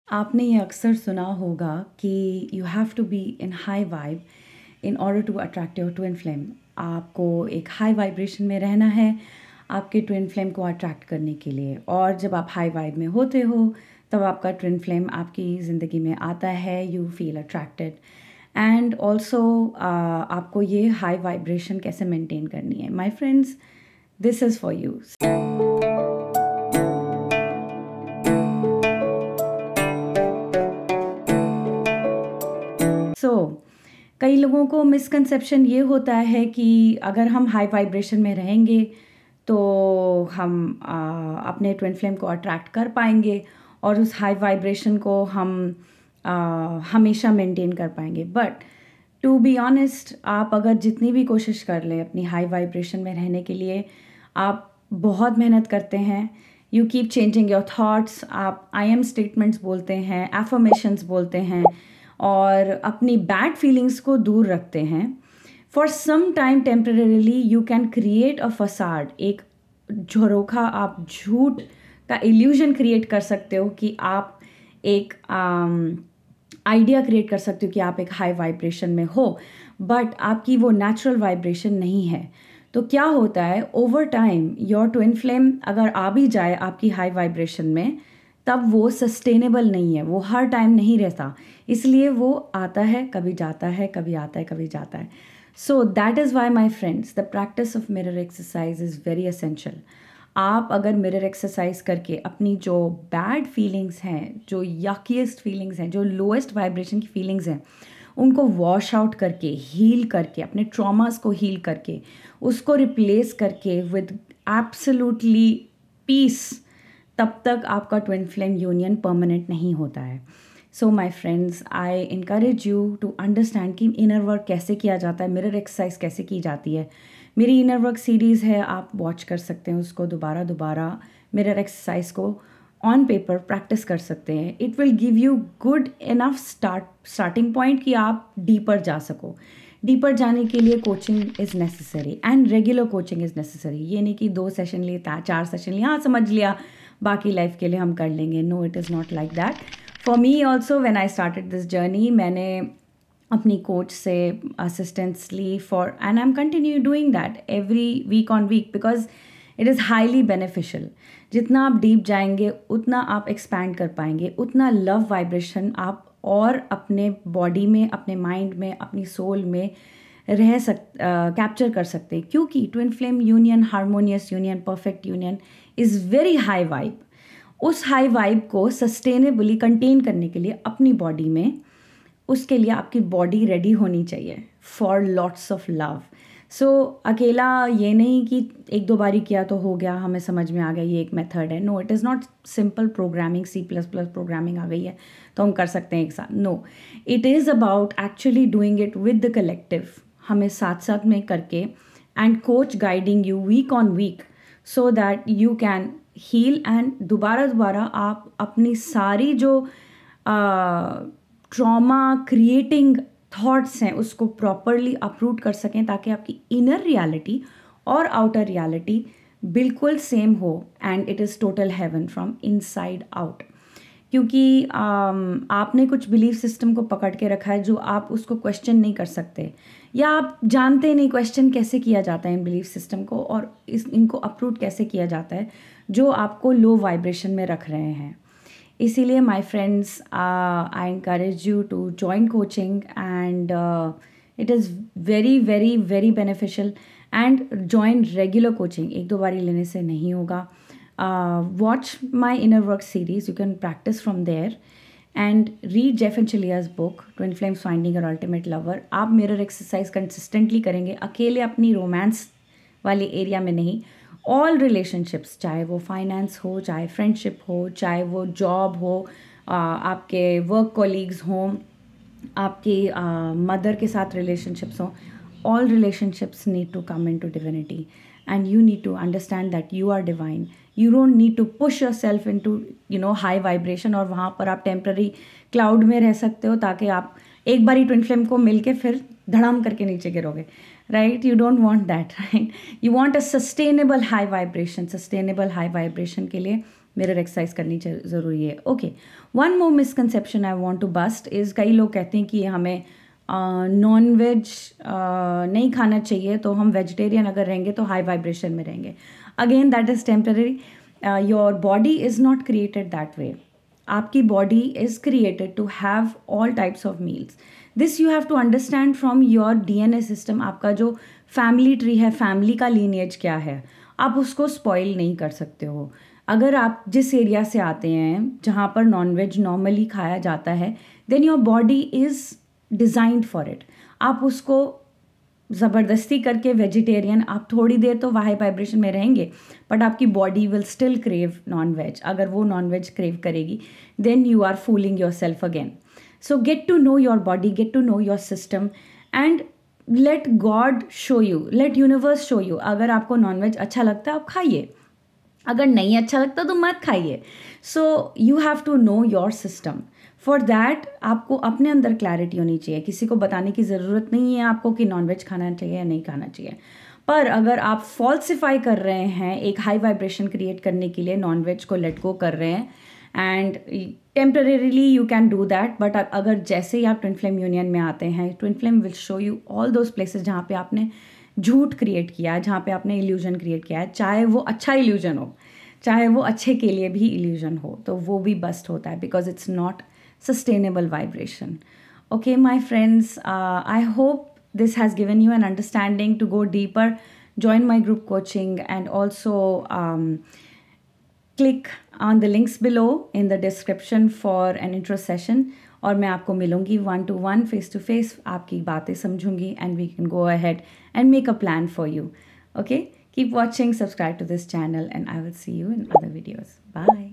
आपने ये अक्सर सुना होगा कि you have to be in high vibe in order to attract your twin flame. आपको एक हाई वाइब्रेशन में रहना है आपके ट्विन फ्लेम को अट्रैक्ट करने के लिए, और जब आप हाई वाइब में होते हो तब आपका ट्विन फ्लेम आपकी ज़िंदगी में आता है, you feel attracted. And also आपको ये हाई वाइब्रेशन कैसे मेंटेन करनी है, my friends, this is for you. कई लोगों को मिसकंसेप्शन ये होता है कि अगर हम हाई वाइब्रेशन में रहेंगे तो हम अपने ट्विन फ्लेम को अट्रैक्ट कर पाएंगे और उस हाई वाइब्रेशन को हम हमेशा मेंटेन कर पाएंगे। बट टू बी ऑनेस्ट, आप अगर जितनी भी कोशिश कर लें अपनी हाई वाइब्रेशन में रहने के लिए, आप बहुत मेहनत करते हैं, you keep changing your thoughts, आप आई एम स्टेटमेंट्स बोलते हैं, एफर्मेशंस बोलते हैं और अपनी बैड फीलिंग्स को दूर रखते हैं, for some time temporarily you can create a facade, एक झरोखा, आप झूठ का इल्यूजन क्रिएट कर सकते हो कि आप एक आइडिया क्रिएट कर सकते हो कि आप एक हाई वाइब्रेशन में हो, बट आपकी वो नेचुरल वाइब्रेशन नहीं है। तो क्या होता है, over time your twin flame अगर आ भी जाए आपकी हाई वाइब्रेशन में, तब वो सस्टेनेबल नहीं है, वो हर टाइम नहीं रहता, इसलिए वो आता है कभी जाता है, कभी आता है कभी जाता है। So that is why my friends, the practice of mirror exercise is very essential. आप अगर मिरर एक्सरसाइज करके अपनी जो बैड फीलिंग्स हैं, जो यकीएस्ट फीलिंग्स हैं, जो लोएस्ट वाइब्रेशन की फीलिंग्स हैं, उनको वॉश आउट करके, हील करके, अपने ट्रॉमास को हील करके, उसको रिप्लेस करके विद एब्सोल्युटली पीस, तब तक आपका ट्विन फ्लेम यूनियन परमानेंट नहीं होता है। So my friends, I encourage you to understand कि इनर वर्क कैसे किया जाता है, मिरर एक्सरसाइज कैसे की जाती है। मेरी इनर वर्क सीरीज़ है, आप वॉच कर सकते हैं उसको, दोबारा मिरर एक्सरसाइज को ऑन पेपर प्रैक्टिस कर सकते हैं। It will give you good enough starting point कि आप डीपर जा सको। डीपर जाने के लिए coaching is necessary and regular coaching is necessary. ये नहीं कि 2 सेशन लिए, 4 सेशन लिए, हाँ समझ लिया, बाकी लाइफ के लिए हम कर लेंगे। No, it is not like that. For me also when I started this journey, मैंने अपनी कोच से असिस्टेंस ली for, and I am continue doing that every week on week, because it is highly beneficial. जितना आप deep जाएंगे उतना आप expand कर पाएंगे, उतना लव वाइब्रेशन आप और अपने बॉडी में, अपने माइंड में, अपनी सोल में कैप्चर कर सकते हैं, क्योंकि twin flame union, harmonious union, perfect union is very high vibe. उस हाई वाइब को सस्टेनेबली कंटेन करने के लिए अपनी बॉडी में, उसके लिए आपकी बॉडी रेडी होनी चाहिए फॉर लॉट्स ऑफ लव। सो अकेला ये नहीं कि 1-2 बारी किया तो हो गया, हमें समझ में आ गया ये एक मेथड है। No, it is not simple programming, C++ programming आ गई है तो हम कर सकते हैं एक साथ। No, it is about actually doing it with the collective, हमें साथ साथ में करके, and coach guiding you week on week so that you can heal, and दोबारा आप अपनी सारी जो ट्रॉमा क्रिएटिंग थॉट्स हैं उसको प्रॉपरली अपरूट कर सकें, ताकि आपकी इनर रियलिटी और आउटर रियलिटी बिल्कुल सेम हो, and it is total heaven from inside out. क्योंकि आपने कुछ बिलीफ सिस्टम को पकड़ के रखा है जो आप उसको क्वेश्चन नहीं कर सकते, या आप जानते नहीं क्वेश्चन कैसे किया जाता है इन बिलीफ सिस्टम को, और इनको अपरूट कैसे किया जाता है जो आपको लो वाइब्रेशन में रख रहे हैं। इसीलिए my friends, I encourage you to join coaching, and it is very very very beneficial, and join regular coaching. 1-2 बारी लेने से नहीं होगा। Watch my inner work series, you can practice from there, and read Jeff and Chilia's book Twin Flames Finding Your Ultimate Lover। आप mirror exercise consistently करेंगे, अकेले अपनी romance वाले एरिया में नहीं, ऑल रिलेशनशिप्स, चाहे वो फाइनेंस हो, चाहे फ्रेंडशिप हो, चाहे वो जॉब हो, आपके वर्क कॉलीग्स हों, आपकी मदर के साथ रिलेशनशिप्स हों, all relationships need to come into divinity, and you need to understand that you are divine. You don't need to push yourself into high vibration, और वहाँ पर आप temporary cloud में रह सकते हो, ताकि आप एक बारी twin flame को मिलके फिर धड़ाम करके नीचे गिरोगे, right? You don't want that, right? You want a sustainable high vibration। sustainable high vibration के लिए मिरर एक्सरसाइज करनी ज़रूरी है। Okay, one more misconception I want to bust is, कई लोग कहते हैं कि हमें नॉन वेज नहीं खाना चाहिए, तो हम वेजिटेरियन अगर रहेंगे तो हाई वाइब्रेशन में रहेंगे। Again that is temporary, your body is not created that way. आपकी body is created to have all types of meals. This you have to understand from your DNA system. आपका जो family tree है, family का lineage क्या है, आप उसको spoil नहीं कर सकते हो। अगर आप जिस एरिया से आते हैं जहाँ पर नॉनवेज नॉर्मली खाया जाता है, then your body is designed for it. आप उसको ज़बरदस्ती करके वेजिटेरियन, आप थोड़ी देर तो हाई वाइब्रेशन में रहेंगे, बट आपकी body will still crave non veg. अगर वो नॉन वेज क्रेव करेगी, then you are fooling yourself again. So get to know your body, get to know your system and let God show you, let universe show you. अगर आपको non veg अच्छा लगता है आप खाइए, अगर नहीं अच्छा लगता तो मत खाइए। So you have to know your system. For that आपको अपने अंदर क्लैरिटी होनी चाहिए। किसी को बताने की ज़रूरत नहीं है आपको कि नॉनवेज खाना चाहिए या नहीं खाना चाहिए। पर अगर आप फॉल्सिफाई कर रहे हैं, एक हाई वाइब्रेशन क्रिएट करने के लिए नॉनवेज को लेट गो कर रहे हैं, and temporarily you can do that, but अगर जैसे ही आप ट्विन फ्लेम यूनियन में आते हैं, twin flame will show you all those places जहाँ पे आपने झूठ क्रिएट किया है, जहाँ पे आपने इल्यूजन क्रिएट किया है, चाहे वो अच्छा इल्यूजन हो, चाहे वो अच्छे के लिए भी इल्यूजन हो, तो वो भी बस्ट होता है, because it's not sustainable vibration. Okay, my friends, I hope this has given you an understanding to go deeper. Join my group coaching and also click on the links below in the description for an intro session. और मैं आपको मिलूँगी 1-to-1 face to face, आपकी बातें समझूंगी, and we can go ahead and make a plan for you. Okay, keep watching, subscribe to this channel, and I will see you in other videos. Bye.